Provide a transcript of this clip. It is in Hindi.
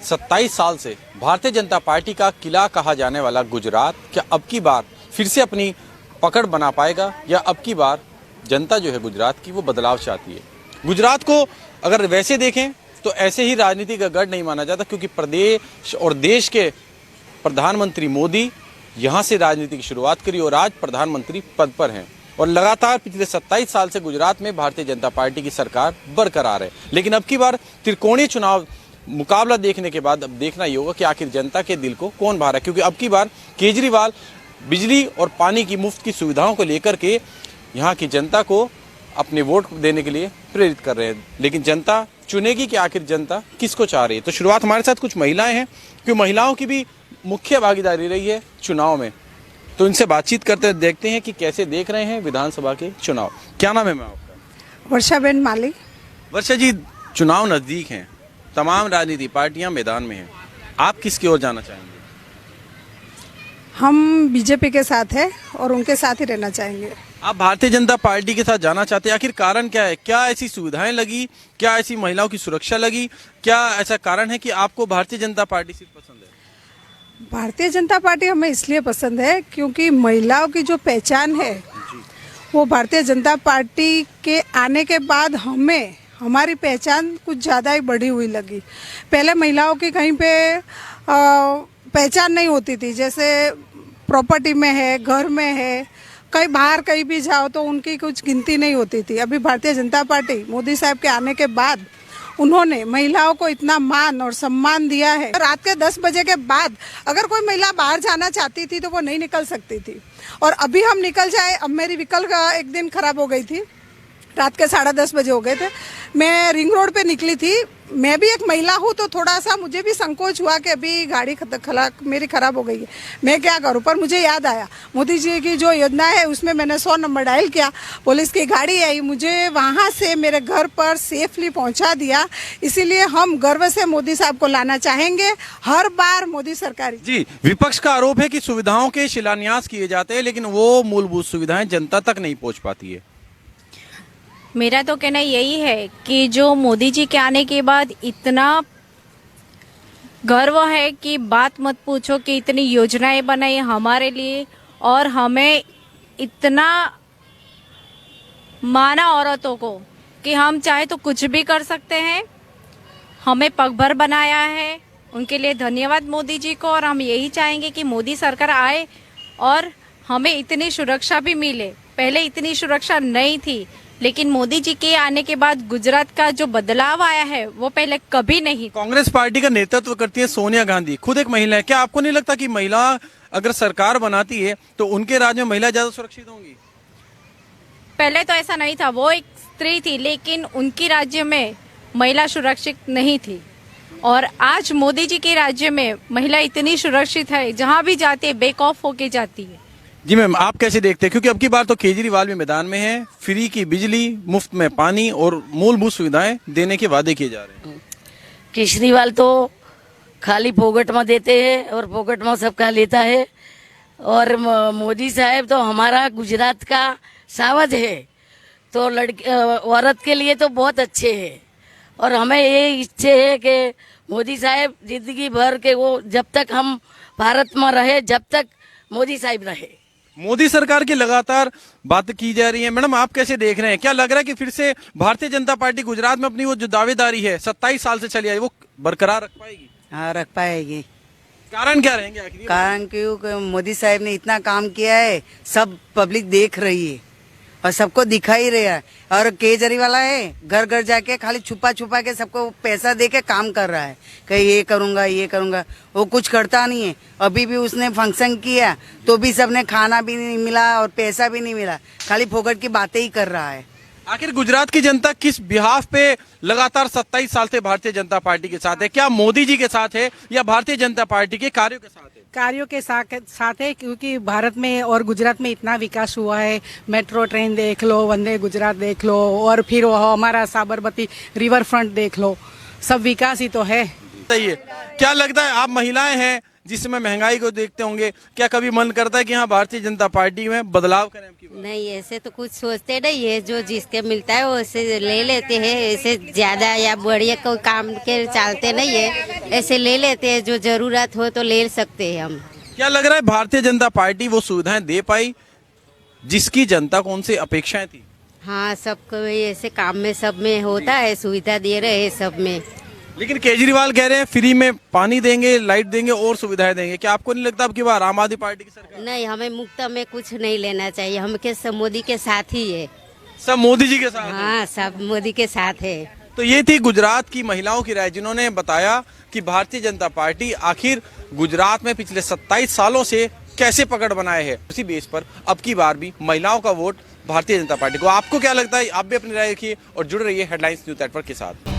27 साल से भारतीय जनता पार्टी का किला कहा जाने वाला गुजरात क्या अब की बार फिर से अपनी पकड़ बना पाएगा या अब की बार जनता जो है गुजरात की वो बदलाव चाहती है। गुजरात को अगर वैसे देखें तो ऐसे ही राजनीति का गढ़ नहीं माना जाता, क्योंकि प्रदेश और देश के प्रधानमंत्री मोदी यहाँ से राजनीति की शुरुआत करी और आज प्रधानमंत्री पद पर हैं और लगातार पिछले 27 साल से गुजरात में भारतीय जनता पार्टी की सरकार बरकरार है। लेकिन अब की बार त्रिकोणीय चुनाव मुकाबला देखने के बाद अब देखना ही होगा कि आखिर जनता के दिल को कौन भा रहा है, क्योंकि अब की बार केजरीवाल बिजली और पानी की मुफ्त की सुविधाओं को लेकर के यहाँ की जनता को अपने वोट देने के लिए प्रेरित कर रहे हैं। लेकिन जनता चुनेगी कि आखिर जनता किसको चाह रही है। तो शुरुआत हमारे साथ कुछ महिलाएं हैं, क्योंकि महिलाओं की भी मुख्य भागीदारी रही है चुनाव में, तो इनसे बातचीत करते देखते हैं कि कैसे देख रहे हैं विधानसभा के चुनाव। क्या नाम है मैम आपका? वर्षाबेन माली। वर्षा जी, चुनाव नजदीक हैं, तमाम राजनीति पार्टियां मैदान में हैं, आप किसकी ओर जाना चाहेंगे? हम बीजेपी के साथ है और उनके साथ ही रहना चाहेंगे। आप भारतीय जनता पार्टी के साथ जाना चाहते हैं, आखिर कारण क्या है? क्या ऐसी सुविधाएं लगी, क्या ऐसी महिलाओं की सुरक्षा लगी, क्या ऐसा कारण है कि आपको भारतीय जनता पार्टी सिर्फ पसंद है? भारतीय जनता पार्टी हमें इसलिए पसंद है क्योंकि महिलाओं की जो पहचान है वो भारतीय जनता पार्टी के आने के बाद हमें हमारी पहचान कुछ ज़्यादा ही बढ़ी हुई लगी। पहले महिलाओं की कहीं पे पहचान नहीं होती थी, जैसे प्रॉपर्टी में है, घर में है, कहीं बाहर कहीं भी जाओ तो उनकी कुछ गिनती नहीं होती थी। अभी भारतीय जनता पार्टी मोदी साहब के आने के बाद उन्होंने महिलाओं को इतना मान और सम्मान दिया है। रात के 10 बजे के बाद अगर कोई महिला बाहर जाना चाहती थी तो वो नहीं निकल सकती थी, और अभी हम निकल जाए। अब मेरी व्हीकल का एक दिन खराब हो गई थी, रात के 10:30 बजे हो गए थे, मैं रिंग रोड पे निकली थी। मैं भी एक महिला हूँ तो थोड़ा सा मुझे भी संकोच हुआ कि अभी गाड़ी मेरी खराब हो गई है, मैं क्या करूँ। पर मुझे याद आया मोदी जी की जो योजना है उसमें मैंने 100 नंबर डायल किया, पुलिस की गाड़ी आई, मुझे वहाँ से मेरे घर पर सेफली पहुँचा दिया। इसीलिए हम गर्व से मोदी साहब को लाना चाहेंगे हर बार मोदी सरकार। जी, विपक्ष का आरोप है कि सुविधाओं के शिलान्यास किए जाते हैं लेकिन वो मूलभूत सुविधाएं जनता तक नहीं पहुंच पाती है। मेरा तो कहना यही है कि जो मोदी जी के आने के बाद इतना गर्व है कि बात मत पूछो, कि इतनी योजनाएं बनाई हमारे लिए और हमें इतना माना औरतों को कि हम चाहे तो कुछ भी कर सकते हैं, हमें पगभर बनाया है। उनके लिए धन्यवाद मोदी जी को, और हम यही चाहेंगे कि मोदी सरकार आए और हमें इतनी सुरक्षा भी मिले। पहले इतनी सुरक्षा नहीं थी, लेकिन मोदी जी के आने के बाद गुजरात का जो बदलाव आया है वो पहले कभी नहीं। कांग्रेस पार्टी का नेतृत्व करती है सोनिया गांधी, खुद एक महिला है। क्या आपको नहीं लगता कि महिला अगर सरकार बनाती है तो उनके राज्य में महिला ज्यादा सुरक्षित होंगी? पहले तो ऐसा नहीं था, वो एक स्त्री थी लेकिन उनकी राज्य में महिला सुरक्षित नहीं थी, और आज मोदी जी के राज्य में महिला इतनी सुरक्षित है, जहाँ भी जाती है बेक ऑफ होके जाती है। जी मैम, आप कैसे देखते हैं, क्योंकि अब की बार तो केजरीवाल भी मैदान में है, फ्री की बिजली, मुफ्त में पानी और मूलभूत सुविधाएं देने के वादे किए जा रहे हैं। केजरीवाल तो खाली फोकट में देते हैं और फोकट में सबका लेता है, और मोदी साहब तो हमारा गुजरात का सावज है, तो औरत के लिए तो बहुत अच्छे हैं। और हमें ये इच्छा है कि मोदी साहब जिंदगी भर के वो जब तक हम भारत में रहे, जब तक मोदी साहब रहे। मोदी सरकार की लगातार बात की जा रही है। मैडम, आप कैसे देख रहे हैं, क्या लग रहा है कि फिर से भारतीय जनता पार्टी गुजरात में अपनी वो जो दावेदारी है 27 साल से चली आई वो बरकरार रख पाएगी? हाँ, रख पाएगी। कारण क्या रहेंगे आखिर? कारण क्योंकि मोदी साहब ने इतना काम किया है, सब पब्लिक देख रही है और सबको दिखाई रहा है। और केजरीवाल है घर घर जाके खाली छुपा छुपा के सबको पैसा दे के काम कर रहा है कि ये करूंगा ये करूंगा, वो कुछ करता नहीं है। अभी भी उसने फंक्शन किया तो भी सबने खाना भी नहीं मिला और पैसा भी नहीं मिला, खाली फोकट की बातें ही कर रहा है। आखिर गुजरात की जनता किस बिहाफ पे लगातार 27 साल से भारतीय जनता पार्टी के साथ है? क्या मोदी जी के साथ है या भारतीय जनता पार्टी के कार्यों के साथ है? कार्यों के साथ है, क्योंकि भारत में और गुजरात में इतना विकास हुआ है। मेट्रो ट्रेन देख लो, वंदे गुजरात देख लो, और फिर वो हमारा साबरमती रिवर फ्रंट देख लो, सब विकास ही तो है। सही है। क्या लगता है, आप महिलाएं हैं जिस समय महंगाई को देखते होंगे, क्या कभी मन करता है कि हाँ भारतीय जनता पार्टी में बदलाव करें अब की बार? नहीं, ऐसे तो कुछ सोचते नहीं है। जो जिसके मिलता है वो ऐसे ले लेते हैं। ऐसे ज्यादा या बढ़िया कोई काम के चालते नहीं है, ऐसे ले लेते हैं। जो जरूरत हो तो ले सकते हैं हम। क्या लग रहा है भारतीय जनता पार्टी वो सुविधाएं दे पाई जिसकी जनता को उनसे अपेक्षाएं थी? हाँ, सबको ऐसे काम में सब में होता है, सुविधा दे रहे हैं सब में। लेकिन केजरीवाल कह रहे हैं फ्री में पानी देंगे, लाइट देंगे और सुविधाएं देंगे। क्या आपको नहीं लगता अब की बार आम आदमी पार्टी की सरकार? नहीं, हमें मुफ्त में कुछ नहीं लेना चाहिए। हम के सब मोदी के साथ ही है। सब मोदी जी के साथ हैं। हाँ, सब मोदी के साथ है। तो ये थी गुजरात की महिलाओं की राय, जिन्होंने बताया कि भारतीय जनता पार्टी आखिर गुजरात में पिछले 27 सालों से कैसे पकड़ बनाए है। उसी बेस पर अब की बार भी महिलाओं का वोट भारतीय जनता पार्टी को। आपको क्या लगता है? आप भी अपनी राय रखिए और जुड़े रहिए हेडलाइंस न्यूज नेटवर्क के साथ।